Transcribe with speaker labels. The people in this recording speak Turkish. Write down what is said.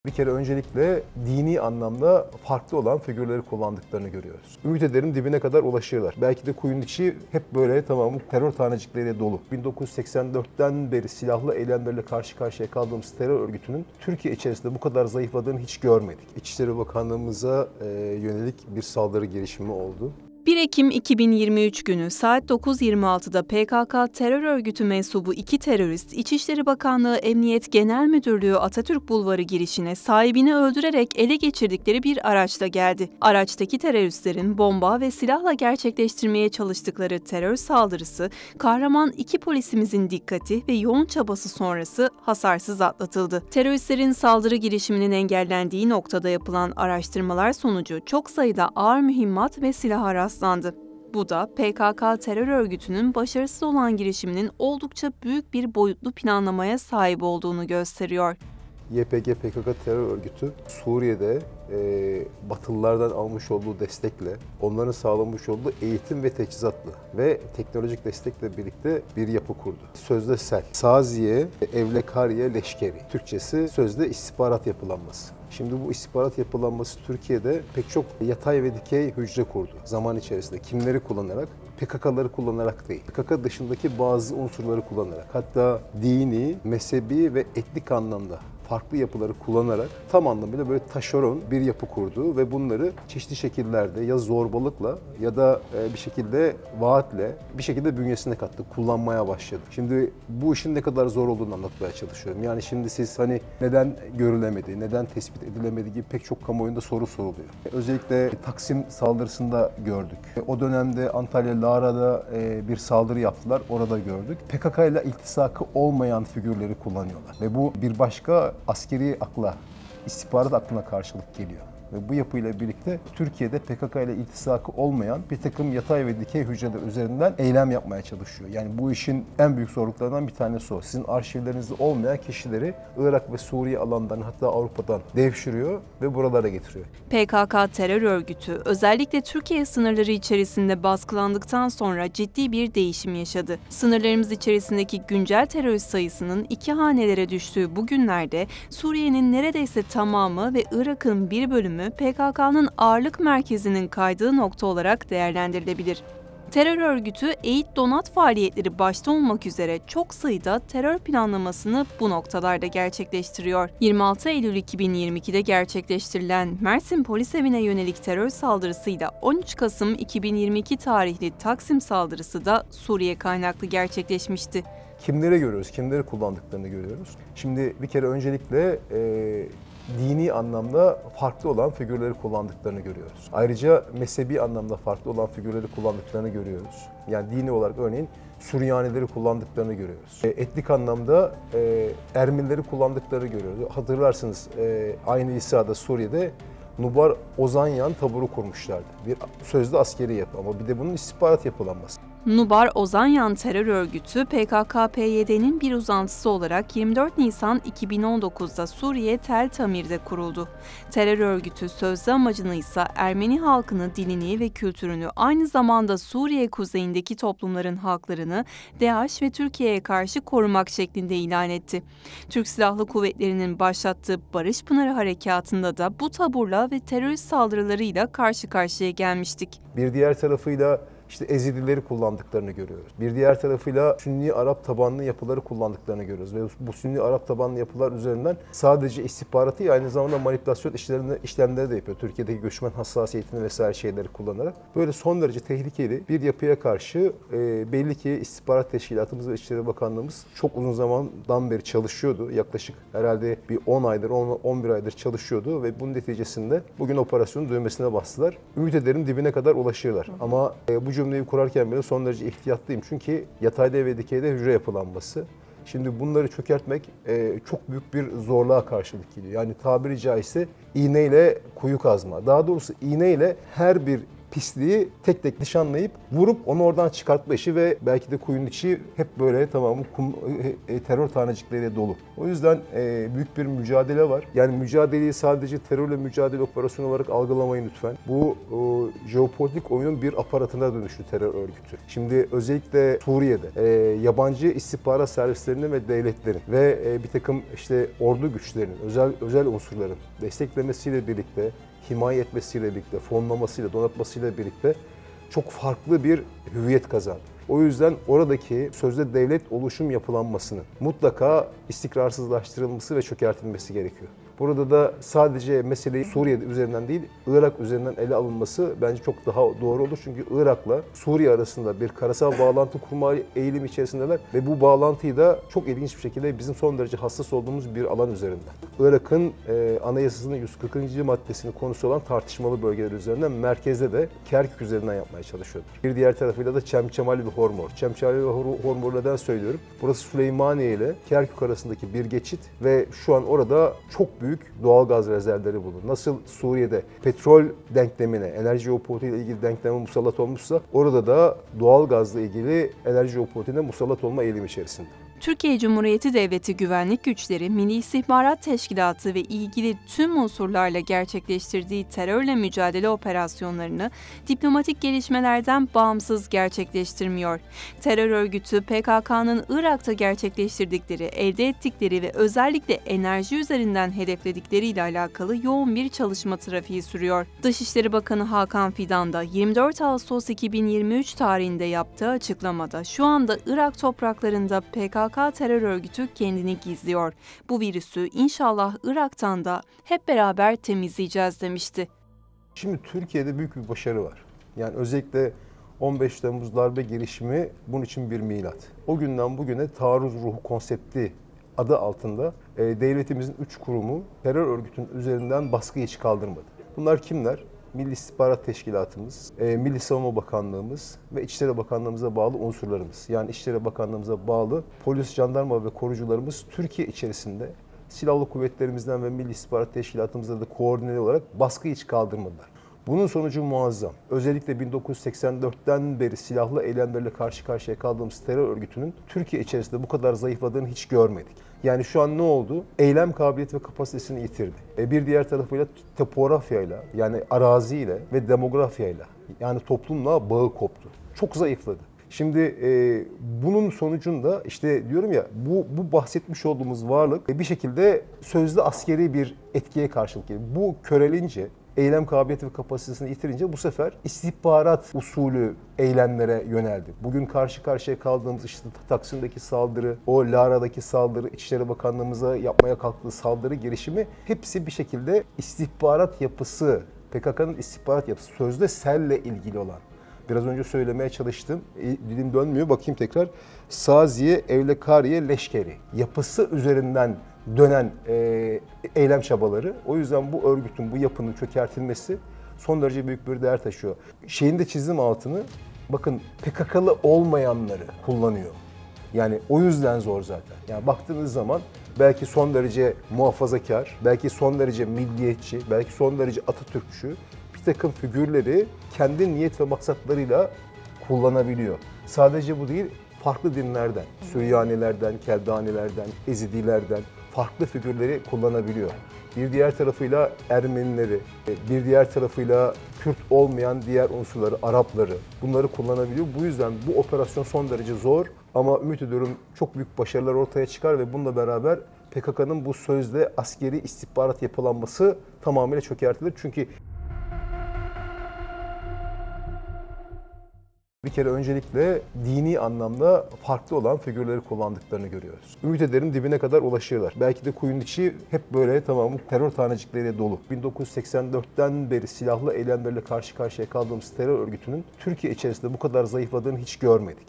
Speaker 1: Bir kere öncelikle dini anlamda farklı olan figürleri kullandıklarını görüyoruz. Ümit ederim dibine kadar ulaşırlar. Belki de kuyunun içi hep böyle tamamı terör tanecikleriyle dolu. 1984'ten beri silahlı eylemlerle karşı karşıya kaldığımız terör örgütünün Türkiye içerisinde bu kadar zayıfladığını hiç görmedik. İçişleri Bakanlığımıza yönelik bir saldırı girişimi oldu.
Speaker 2: 1 Ekim 2023 günü saat 9.26'da PKK terör örgütü mensubu 2 terörist, İçişleri Bakanlığı Emniyet Genel Müdürlüğü Atatürk Bulvarı girişine sahibini öldürerek ele geçirdikleri bir araçla geldi. Araçtaki teröristlerin bomba ve silahla gerçekleştirmeye çalıştıkları terör saldırısı, kahraman 2 polisimizin dikkati ve yoğun çabası sonrası hasarsız atlatıldı. Teröristlerin saldırı girişiminin engellendiği noktada yapılan araştırmalar sonucu çok sayıda ağır mühimmat ve silah rastlandı. Bu da PKK terör örgütünün başarısız olan girişiminin oldukça büyük bir boyutlu planlamaya sahip olduğunu gösteriyor.
Speaker 1: YPG PKK terör örgütü Suriye'de Batılılardan almış olduğu destekle, onların sağlamış olduğu eğitim ve teçhizatla ve teknolojik destekle birlikte bir yapı kurdu. Sözde SEL, Saziye, Evlekariye, Leşkeri. Türkçesi sözde istihbarat yapılanması. Şimdi bu istihbarat yapılanması Türkiye'de pek çok yatay ve dikey hücre kurdu zaman içerisinde. Kimleri kullanarak? PKK'ları kullanarak değil. PKK dışındaki bazı unsurları kullanarak, hatta dini, mezhebi ve etnik anlamda farklı yapıları kullanarak tam anlamıyla böyle taşeron bir yapı kurdu ve bunları çeşitli şekillerde ya zorbalıkla ya da bir şekilde vaatle bir şekilde bünyesine kattı, kullanmaya başladı. Şimdi bu işin ne kadar zor olduğunu anlatmaya çalışıyorum. Yani şimdi siz hani neden görülemedi, neden tespit edilemedi gibi pek çok kamuoyunda soru soruluyor. Özellikle Taksim saldırısında gördük. O dönemde Antalya Lara'da bir saldırı yaptılar, orada gördük. PKK ile iltisakı olmayan figürleri kullanıyorlar ve bu bir başka askeri akla, istihbarat aklına karşılık geliyor. Ve bu yapıyla birlikte Türkiye'de PKK ile iltisakı olmayan bir takım yatay ve dikey hücreler üzerinden eylem yapmaya çalışıyor. Yani bu işin en büyük zorluklarından bir tanesi o. Sizin arşivlerinizde olmayan kişileri Irak ve Suriye alanlarından, hatta Avrupa'dan devşiriyor ve buralara getiriyor.
Speaker 2: PKK terör örgütü özellikle Türkiye sınırları içerisinde baskılandıktan sonra ciddi bir değişim yaşadı. Sınırlarımız içerisindeki güncel terörist sayısının 2 hanelere düştüğü bu günlerde Suriye'nin neredeyse tamamı ve Irak'ın bir bölümü PKK'nın ağırlık merkezinin kaydığı nokta olarak değerlendirilebilir. Terör örgütü eğit donat faaliyetleri başta olmak üzere çok sayıda terör planlamasını bu noktalarda gerçekleştiriyor. 26 Eylül 2022'de gerçekleştirilen Mersin Polis Evi'ne yönelik terör saldırısıyla 13 Kasım 2022 tarihli Taksim saldırısı da Suriye kaynaklı gerçekleşmişti.
Speaker 1: Kimleri görüyoruz, kimleri kullandıklarını görüyoruz. Şimdi bir kere öncelikle dini anlamda farklı olan figürleri kullandıklarını görüyoruz. Ayrıca mezhebi anlamda farklı olan figürleri kullandıklarını görüyoruz. Yani dini olarak örneğin Süryanileri kullandıklarını görüyoruz. Etnik anlamda Ermenileri kullandıklarını görüyoruz. Hatırlarsınız aynı İsa'da Suriye'de Nubar Ozanyan taburu kurmuşlardı. Bir sözde askeri yapı ama bir de bunun istihbarat yapılanması.
Speaker 2: Nubar Ozanyan terör örgütü PKK-PYD'nin bir uzantısı olarak 24 Nisan 2019'da Suriye Tel Tamir'de kuruldu. Terör örgütü sözde amacını ise Ermeni halkını, dilini ve kültürünü, aynı zamanda Suriye kuzeyindeki toplumların halklarını DAEŞ ve Türkiye'ye karşı korumak şeklinde ilan etti. Türk Silahlı Kuvvetleri'nin başlattığı Barış Pınarı Harekatı'nda da bu taburla ve terörist saldırılarıyla karşı karşıya gelmiştik.
Speaker 1: Bir diğer tarafıyla İşte Ezidileri kullandıklarını görüyoruz. Bir diğer tarafıyla Sünni Arap tabanlı yapıları kullandıklarını görüyoruz. Ve bu Sünni Arap tabanlı yapılar üzerinden sadece istihbaratı değil, aynı zamanda manipülasyon işlemleri de yapıyor. Türkiye'deki göçmen hassasiyetini vesaire şeyleri kullanarak. Böyle son derece tehlikeli bir yapıya karşı belli ki istihbarat teşkilatımız ve İçişleri Bakanlığımız çok uzun zamandan beri çalışıyordu. Yaklaşık herhalde bir 10 aydır, 11 aydır çalışıyordu ve bunun neticesinde bugün operasyonun düğmesine bastılar. Ümit ederim dibine kadar ulaşırlar. Ama bu cümleyi kurarken bile son derece ihtiyatlıyım. Çünkü yatayda ve dikeyde hücre yapılanması. Şimdi bunları çökertmek çok büyük bir zorluğa karşılık geliyor. Yani tabiri caizse iğneyle kuyu kazma. Daha doğrusu iğneyle her bir pisliği tek tek nişanlayıp vurup onu oradan çıkartma işi ve belki de kuyunun içi hep böyle tamamı terör tanecikleriyle dolu. O yüzden büyük bir mücadele var. Yani mücadeleyi sadece terörle mücadele operasyonu olarak algılamayın lütfen. Bu jeopolitik oyunun bir aparatına dönüştü terör örgütü. Şimdi özellikle Suriye'de yabancı istihbarat servislerinin ve devletlerin ve bir takım işte ordu güçlerinin, özel unsurların desteklemesiyle birlikte, himaye etmesiyle birlikte, fonlamasıyla, donatmasıyla birlikte çok farklı bir hüviyet kazandı. O yüzden oradaki sözde devlet oluşum yapılanmasının mutlaka istikrarsızlaştırılması ve çökertilmesi gerekiyor. Burada da sadece meseleyi Suriye üzerinden değil, Irak üzerinden ele alınması bence çok daha doğru olur. Çünkü Irak'la Suriye arasında bir karasal bağlantı kurma eğilimi içerisindeler ve bu bağlantıyı da çok ilginç bir şekilde bizim son derece hassas olduğumuz bir alan üzerinden. Irak'ın anayasasının 140. maddesinin konusu olan tartışmalı bölgeler üzerinden, merkezde de Kerkük üzerinden yapmaya çalışıyorlar. Bir diğer tarafıyla da Çemçemali ve Hormor. Çemçemali ve Hormor neden söylüyorum? Burası Süleymaniye ile Kerkük arasındaki bir geçit ve şu an orada çok büyük doğal gaz rezervleri bulunur. Nasıl Suriye'de petrol denklemine, enerji jeopolitiği ile ilgili denkleme musallat olmuşsa, orada da doğal gazla ilgili enerji jeopolitiğine musallat olma eğilimi içerisinde.
Speaker 2: Türkiye Cumhuriyeti Devleti Güvenlik Güçleri, Milli İstihbarat Teşkilatı ve ilgili tüm unsurlarla gerçekleştirdiği terörle mücadele operasyonlarını diplomatik gelişmelerden bağımsız gerçekleştirmiyor. Terör örgütü PKK'nın Irak'ta gerçekleştirdikleri, elde ettikleri ve özellikle enerji üzerinden hedefledikleriyle alakalı yoğun bir çalışma trafiği sürüyor. Dışişleri Bakanı Hakan Fidan da 24 Ağustos 2023 tarihinde yaptığı açıklamada şu anda Irak topraklarında PKK terör örgütü kendini gizliyor. Bu virüsü inşallah Irak'tan da hep beraber temizleyeceğiz demişti.
Speaker 1: Şimdi Türkiye'de büyük bir başarı var. Yani özellikle 15 Temmuz darbe girişimi bunun için bir milat. O günden bugüne taarruz ruhu konsepti adı altında devletimizin 3 kurumu terör örgütünün üzerinden baskıyı hiç kaldırmadı. Bunlar kimler? Milli İstihbarat Teşkilatımız, Milli Savunma Bakanlığımız ve İçişleri Bakanlığımıza bağlı unsurlarımız. Yani İçişleri Bakanlığımıza bağlı polis, jandarma ve korucularımız Türkiye içerisinde silahlı kuvvetlerimizden ve Milli İstihbarat Teşkilatımızda da koordineli olarak baskıyı hiç kaldırmadılar. Bunun sonucu muazzam. Özellikle 1984'ten beri silahlı eylemlerle karşı karşıya kaldığımız terör örgütünün Türkiye içerisinde bu kadar zayıfladığını hiç görmedik. Yani şu an ne oldu? Eylem kabiliyeti ve kapasitesini yitirdi. Bir diğer tarafıyla topografyayla, yani araziyle ve demografyayla, yani toplumla bağı koptu. Çok zayıfladı. Şimdi bunun sonucunda işte diyorum ya, bu bahsetmiş olduğumuz varlık bir şekilde sözde askeri bir etkiye karşılık geliyor. Bu körelince, eylem kabiliyeti ve kapasitesini yitirince bu sefer istihbarat usulü eylemlere yöneldi. Bugün karşı karşıya kaldığımız işte Taksim'deki saldırı, o Lara'daki saldırı, İçişleri Bakanlığımıza yapmaya kalktığı saldırı girişimi, hepsi bir şekilde istihbarat yapısı, PKK'nın istihbarat yapısı, sözde SEL'le ilgili olan. Biraz önce söylemeye çalıştım, dilim dönmüyor, bakayım tekrar. Saziye, Evlekariye, Leşkeri yapısı üzerinden dönen eylem çabaları. O yüzden bu örgütün, bu yapının çökertilmesi son derece büyük bir değer taşıyor. Şeyin de çizim altını, bakın PKK'lı olmayanları kullanıyor. Yani o yüzden zor zaten. Yani baktığınız zaman belki son derece muhafazakar, belki son derece milliyetçi, belki son derece Atatürkçü bir takım figürleri kendi niyet ve maksatlarıyla kullanabiliyor. Sadece bu değil, farklı dinlerden, Süryanilerden, Keldanilerden, Ezidilerden farklı figürleri kullanabiliyor. Bir diğer tarafıyla Ermenileri, bir diğer tarafıyla Kürt olmayan diğer unsurları, Arapları, bunları kullanabiliyor. Bu yüzden bu operasyon son derece zor ama ümit ediyorum çok büyük başarılar ortaya çıkar ve bununla beraber PKK'nın bu sözde askeri istihbarat yapılanması tamamıyla çökertilir. Çünkü bir kere öncelikle dini anlamda farklı olan figürleri kullandıklarını görüyoruz. Ümit ederim dibine kadar ulaşırlar. Belki de kuyunun içi hep böyle tamamı terör tanecikleriyle dolu. 1984'ten beri silahlı eylemlerle karşı karşıya kaldığımız terör örgütünün Türkiye içerisinde bu kadar zayıfladığını hiç görmedik.